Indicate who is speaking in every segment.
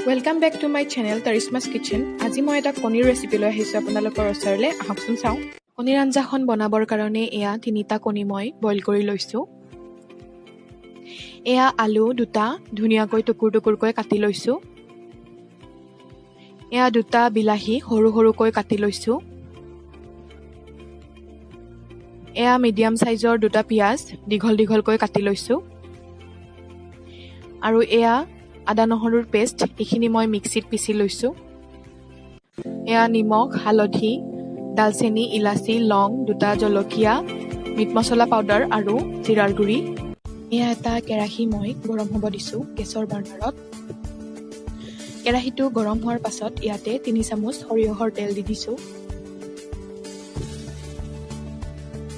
Speaker 1: Welcome back to my channel Tarishma's Kitchen. আজি মই এটা কণীৰ ৰেচিপি লৈ আহিছো আপোনালোকৰ ওচৰলৈ আহকচোন চাওঁ। কণীৰ আঞ্জাখন বনাবৰ কাৰণে এয়া 3টা কণী মই বইল কৰি লৈছো। এয়া আলু দুটা ধুনিয়াকৈ টুকুৰ-টুকুৰকৈ কাটি লৈছো। এয়া দুটা বিলাহী সৰু-সৰুকৈ কাটি লৈছো। এয়া মিডিয়াম সাইজৰ দুটা পিয়াজ দীঘল-দীঘলকৈ কাটি লৈছো। আৰু এয়া আদা নহৰুৰ পেষ্ট এইখিনি মই মিক্সিত পিছি লৈছো। এয়া নিমখ, হালধি, দালচেনি, ইলাচি, লং, দুটা জলকীয়া, মিট মছলা পাউডাৰ আৰু জিৰাৰ গুৰি। এয়া এটা কেৰাহী মই গৰম হ'ব দিছো গেছৰ বাৰ্ণাৰত। কেৰাহীটো গৰম হোৱাৰ পাছত ইয়াতে 3 চামুচ সৰিয়হৰ তেল দি দিছো।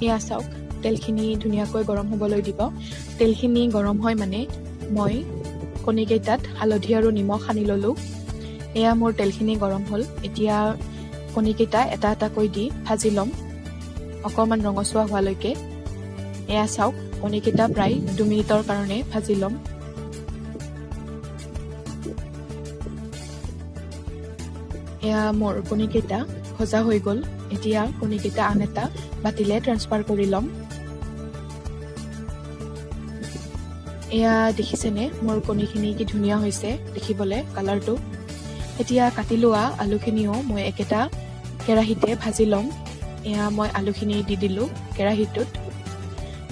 Speaker 1: এয়া চাওক তেলখিনি ধুনীয়াকৈ গৰম হ'বলৈ দিব। তেলখিনি গৰম হয় মানে মই কণীকেইটাত হালধি আৰু নিমখ সানি ললো। এয়া মোৰ তেলখিনি গৰম হ'ল। এতিয়া কণীকেইটা এটা এটাকৈ দি ভাজি ল'ম অকণমান ৰঙচুৱা হোৱালৈকে। এয়া চাওক কণীকেইটা প্ৰায় 2 মিনিটৰ কাৰণে ভাজি ল'ম। এয়া মোৰ কণীকেইটা ভজা হৈ গ'ল। এতিয়া কণীকেইটা আন এটা বাতিলে ট্ৰান্সফাৰ কৰি ল'ম। এয়া দেখিছেনে মোৰ কণীখিনি কি ধুনীয়া হৈছে দেখিবলৈ কালাৰটো। এতিয়া কাটি লোৱা আলুখিনিও মই একেটা কেৰাহীতে ভাজি ল'ম। এয়া মই আলুখিনি দি দিলো কেৰাহীটোত।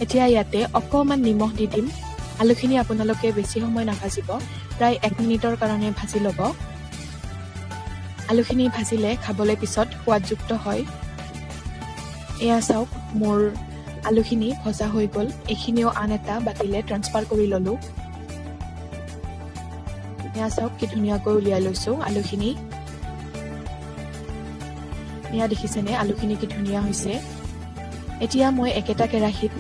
Speaker 1: এতিয়া ইয়াতে অকণমান নিমখ দি দিম। আলুখিনি আপোনালোকে বেছি সময় নাভাজিব, প্ৰায় 1 মিনিটৰ কাৰণে ভাজি ল'ব। আলুখিনি ভাজিলে খাবলৈ পিছত সোৱাদযুক্ত হয়। এয়া চাওক মোৰ আলুখিনি ভজা হৈ গ'ল। এইখিনিও আন এটা বাতিলে ট্ৰান্সফাৰ কৰি ল'লো। এয়া চাওক কি ধুনীয়াকৈ উলিয়াই লৈছো আলুখিনি। এয়া দেখিছেনে আলুখিনি কি ধুনীয়া হৈছে। এতিয়া মই একেটা কেৰাহীত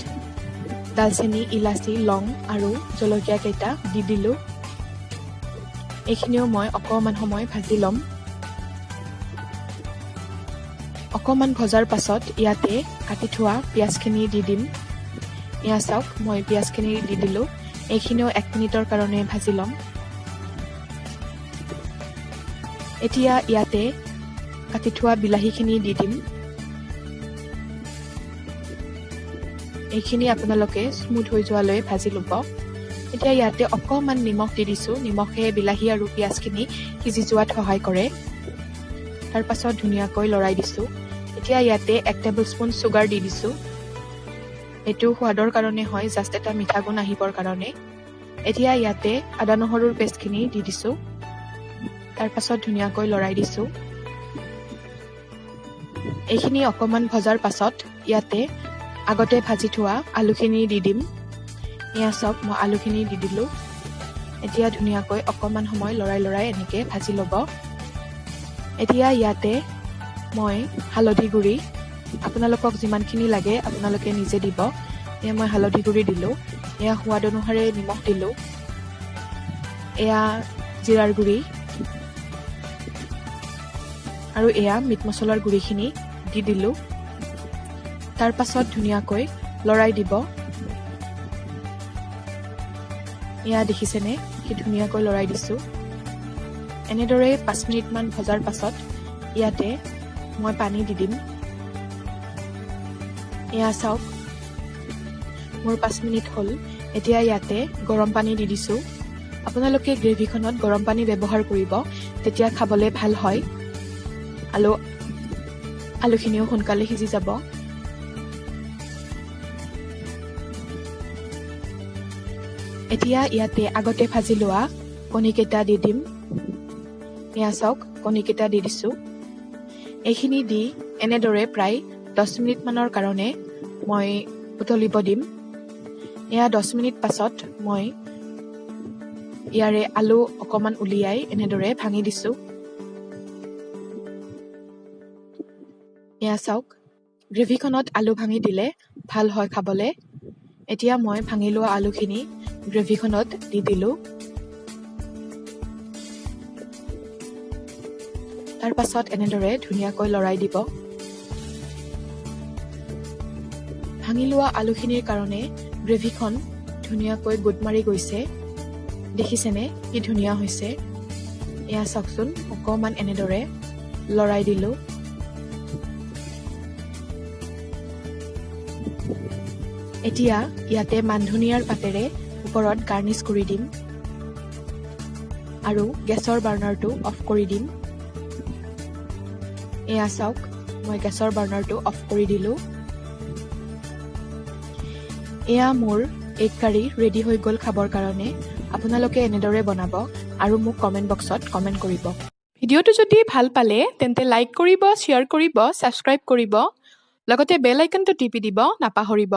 Speaker 1: দালচেনি, ইলাচি, লং আৰু জলকীয়া কেইটা দি দিলো। এইখিনিও মই অকণমান সময় ভাজি ল'ম। অকণমান ভজাৰ পাছত ইয়াতে কাটি থোৱা পিঁয়াজখিনি দি দিম। এয়া চাওক মই পিঁয়াজখিনি দি দিলো। এইখিনিও 1 মিনিটৰ কাৰণে ভাজি ল'ম। এতিয়া ইয়াতে কাটি থোৱা বিলাহীখিনি দি দিম। এইখিনি আপোনালোকে স্মুথ হৈ যোৱালৈ ভাজি ল'ব। এতিয়া ইয়াতে অকণমান নিমখ দি দিছো। নিমখে বিলাহী আৰু পিঁয়াজখিনি সিজি যোৱাত সহায় কৰে। তাৰ পাছত ধুনীয়াকৈ লৰাই দিছো। এতিয়া ইয়াতে 1 টেবুল স্পুন চুগাৰ দি দিছো। এইটো সোৱাদৰ কাৰণে হয়, জাষ্ট এটা মিঠা গুণ আহিবৰ কাৰণে। এতিয়া ইয়াতে আদা নহৰুৰ পেষ্টখিনি দি দিছো। তাৰ পাছত ধুনীয়াকৈ লৰাই দিছো। এইখিনি অকণমান ভজাৰ পাছত ইয়াতে আগতে ভাজি থোৱা আলুখিনি দি দিম। এয়া চাওক মই আলুখিনি দি দিলো। এতিয়া ধুনীয়াকৈ অকণমান সময় লৰাই এনেকৈ ভাজি ল'ব। এতিয়া ইয়াতে মই হালধি গুড়ি আপোনালোকক যিমানখিনি লাগে আপোনালোকে নিজে দিব। এয়া মই হালধি গুড়ি দিলোঁ। এয়া সোৱাদ অনুসাৰে নিমখ দিলোঁ। এয়া জিৰাৰ গুড়ি আৰু এয়া মিট মছলাৰ গুড়িখিনি দি দিলোঁ। তাৰ পাছত ধুনীয়াকৈ লৰাই দিব। এয়া দেখিছেনে কি ধুনীয়াকৈ লৰাই দিছোঁ। এনেদৰে 5 মিনিটমান ভজাৰ পাছত ইয়াতে মই পানী দি দিম। এয়া চাওক মোৰ 5 মিনিট হ'ল। এতিয়া ইয়াতে গৰম পানী দি দিছোঁ। আপোনালোকে গ্ৰেভিখনত গৰম পানী ব্যৱহাৰ কৰিব, তেতিয়া খাবলৈ ভাল হয়। আলুখিনিও সোনকালে সিজি যাব। এতিয়া ইয়াতে আগতে ভাজি লোৱা কণীকেইটা দি দিম। এয়া চাওক কণীকেইটা দি দিছোঁ। এইখিনি দি এনেদৰে প্ৰায় 10 মিনিটমানৰ কাৰণে মই উতলিব দিম। এয়া 10 মিনিট পাছত মই ইয়াৰে আলু অকণমান উলিয়াই এনেদৰে ভাঙি দিছোঁ। এয়া চাওক গ্ৰেভিখনত আলু ভাঙি দিলে ভাল হয় খাবলৈ। এতিয়া মই ভাঙি লোৱা আলুখিনি গ্ৰেভিখনত দি দিলোঁ। তাৰ পাছত এনেদৰে ধুনীয়াকৈ লৰাই দিব। ভাঙি লোৱা আলুখিনিৰ কাৰণে গ্ৰেভিখন ধুনীয়াকৈ গোট মাৰি গৈছে। দেখিছেনে কি ধুনীয়া হৈছে। এয়া চাওকচোন, অকণমান এনেদৰে লৰাই দিলোঁ। এতিয়া ইয়াতে মানধনিয়াৰ পাতেৰে ওপৰত গাৰ্নিছ কৰি দিম আৰু গেছৰ বাৰ্ণাৰটো অফ কৰি দিম। এয়া চাওক, মই গেছৰ বাৰ্ণাৰটো অফ কৰি দিলোঁ। এয়া মোৰ এগ কাৰী ৰেডি হৈ গ'ল খাবৰ কাৰণে। আপোনালোকে এনেদৰে বনাব আৰু মোক কমেণ্ট বক্সত কমেণ্ট কৰিব। ভিডিঅ'টো যদি ভাল পালে তেন্তে লাইক কৰিব, শ্বেয়াৰ কৰিব, ছাবস্ক্ৰাইব কৰিব, লগতে বেল আইকনটো টিপি দিব নাপাহৰিব।